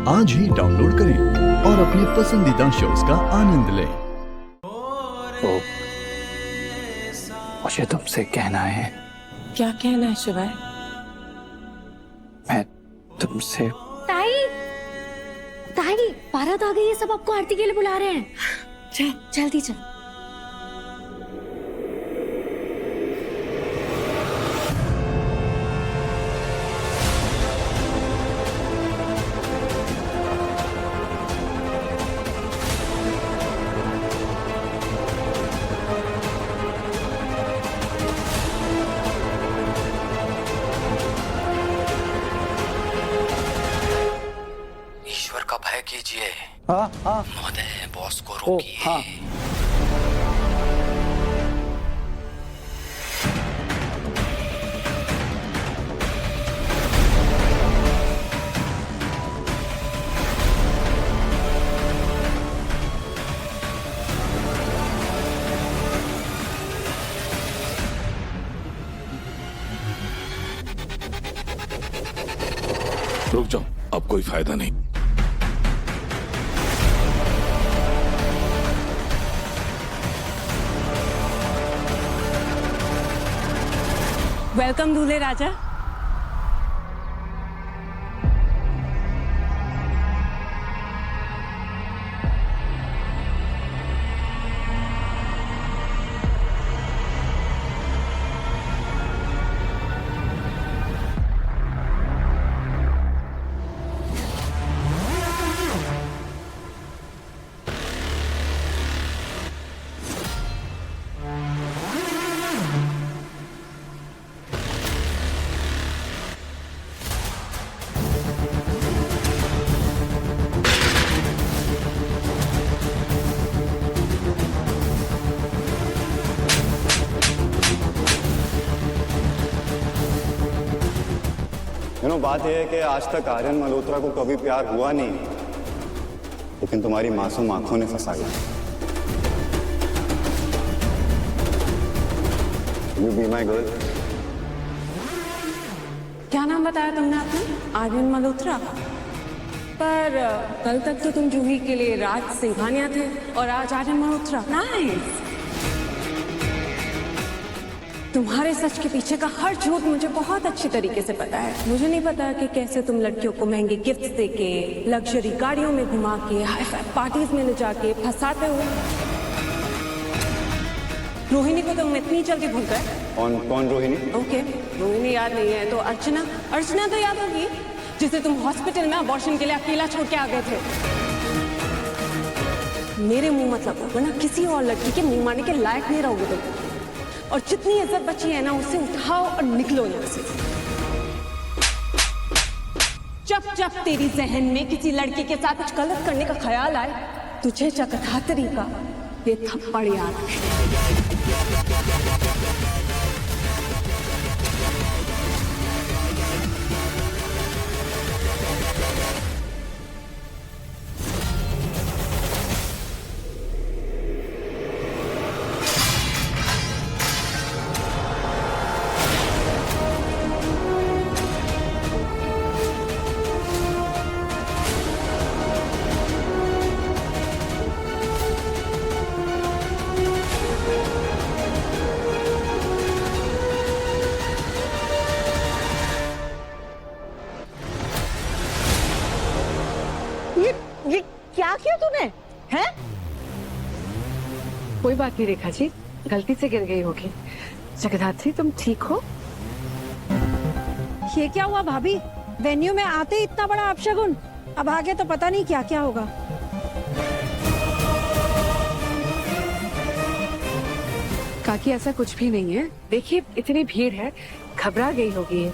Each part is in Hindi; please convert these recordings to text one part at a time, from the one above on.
आज ही डाउनलोड करें और अपने पसंदीदा शोज का आनंद लें। तो मुझे तुमसे कहना है। क्या कहना है शिवाय? मैं तुमसे ताई, ताई, बारात आ गई है, सब आपको आरती के लिए बुला रहे हैं। चल, जल्दी चल। ईश्वर का भय कीजिए। हाँ हाँ महोदय, बॉस को ओ रोकिए। हाँ। रुक जाओ, अब कोई फायदा नहीं। वेलकम दूल्हे राजा। बात यह है कि आज तक आर्यन मल्होत्रा को कभी प्यार हुआ नहीं, लेकिन तुम्हारी मासूम आंखों ने फंसाया। You be my girl। क्या नाम बताया तुमने अपना? आर्यन मल्होत्रा। पर कल तक तो तुम जूही के लिए राज सिंघानिया थे और आज आर्यन मल्होत्रा। नाइस। तुम्हारे सच के पीछे का हर झूठ मुझे बहुत अच्छी तरीके से पता है। मुझे नहीं पता कि कैसे तुम लड़कियों को महंगे गिफ्ट्स देके, लग्जरी गाड़ियों में घुमा के, हाई फाई पार्टीज में ले जाके फंसाते हो। रोहिणी को तुम इतनी जल्दी भूल गए? कौन रोहिणी? ओके, रोहिणी याद नहीं है तो अर्चना। अर्चना तो याद होगी, जिसे तुम हॉस्पिटल में अबॉर्शन के लिए अकेला छोड़ के आ गए थे। मेरे मुंह मत लगो, वरना किसी और लड़की के मुंह मारने के लायक नहीं रहोगे तुम। और जितनी इज्जत बची है ना, उसे उठाओ और निकलो यहाँ से। जब तेरी जहन में किसी लड़की के साथ कुछ गलत करने का ख्याल आए, तुझे चकधातरी का ये थप्पड़ याद है। ये क्या किया तूने? हैं? कोई बात नहीं रेखा जी, गलती से गिर गई होगी। जगदात्री, तुम ठीक हो? ये क्या हुआ भाभी? वेन्यू में आते ही इतना बड़ा अपशगुन। अब आगे तो पता नहीं क्या क्या होगा। काकी, ऐसा कुछ भी नहीं है। देखिए, इतनी भीड़ है, घबरा गई होगी।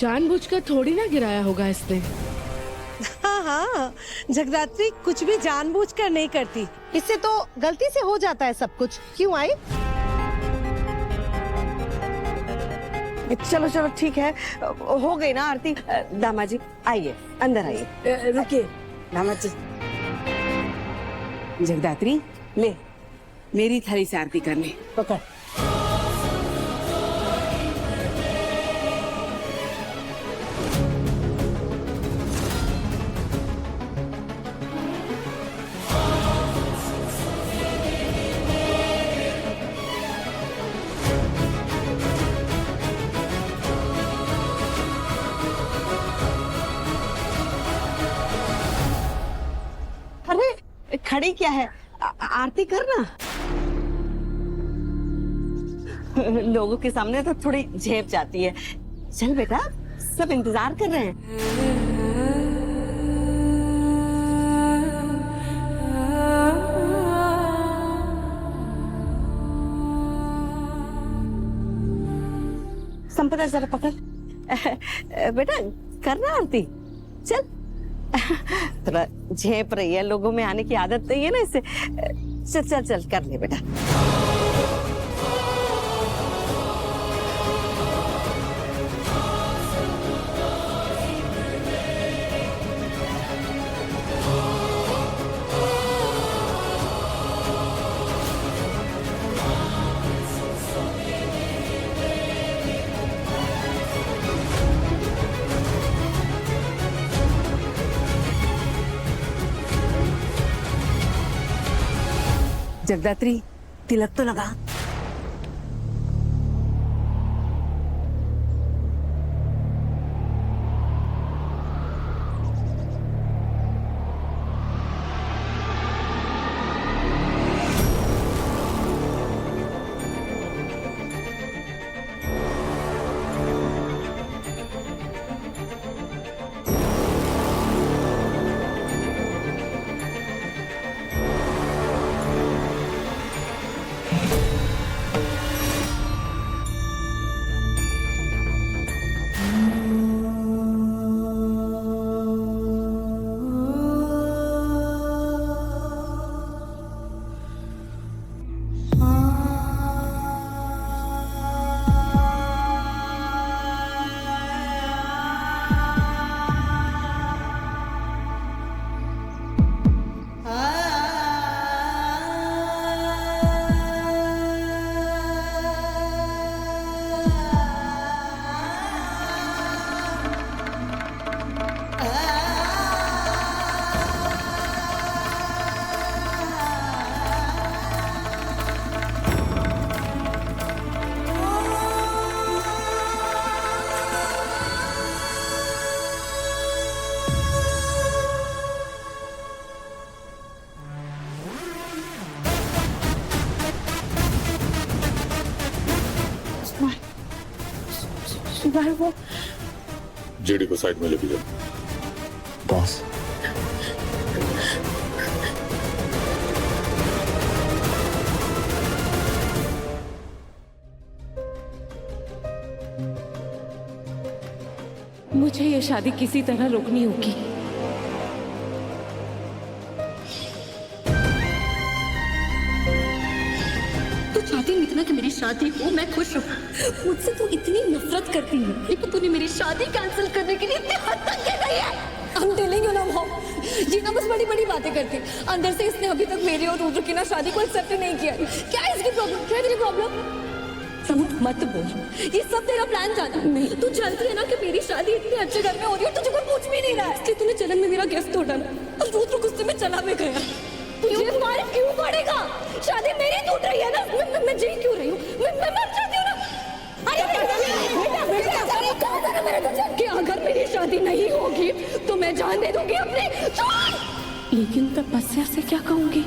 जानबूझकर थोड़ी ना गिराया होगा इसने। हाँ हाँ, जगदात्री कुछ भी जानबूझकर नहीं करती। इससे तो गलती से हो जाता है सब कुछ। क्यों आई? चलो चलो ठीक है, हो गई ना आरती। दामाद जी आइए, अंदर आइए। रुकिए दामाद जी। जगदात्री, ले मेरी थाली से आरती करने। पकड़। खड़ी क्या है, आरती करना। लोगों के सामने तो थोड़ी झेप जाती है। चल बेटा, सब इंतजार कर रहे हैं। संपदा जरा पकड़। बेटा करना आरती, चल। थोड़ा झेप रही है, लोगों में आने की आदत नहीं है ना इससे। चल चल चल कर ले बेटा। जगदात्री, तिलक तो लगा। वो जेडी को साइड में लेके जाओ। बॉस, मुझे ये शादी किसी तरह रोकनी होगी। तू चाहती नहीं ना कि मेरी शादी हो, मैं खुश रहूं। मुझसे तू इतनी नफरत करती है, लेकिन तूने मेरी शादी कैंसिल करने के लिए इतनी हद तक कह गई है। I'm telling you ना मॉम, ये ना बस बड़ी बड़ी बातें करती। अंदर से इसने अभी तक मेरी और रुद्र की ना शादी को एक्सेप्ट नहीं किया। क्या है इसकी प्रॉब्लम? क्या है तेरी प्रॉब्लम? झूठ मत बोल, ये सब तेरा प्लान था ना? नहीं, तू जानती है ना कि मेरी शादी इतने अच्छे घर में हो रही है और तुझे कोई पूछ भी नहीं रहा है। इसलिए तूने जन्म में मेरा गिफ्ट तोड़ा ना, और रुद्र गुस्से में चला भी गया। तुझे मार क्यों पड़ेगा? शादी मेरी टूट रही है ना, मैं जी क्यों रही हूँ? मैं मर जाती हूँ ना। कि अगर मेरी शादी नहीं होगी तो मैं जान दे दूंगी अपने। लेकिन तपस्या से क्या कहूंगी?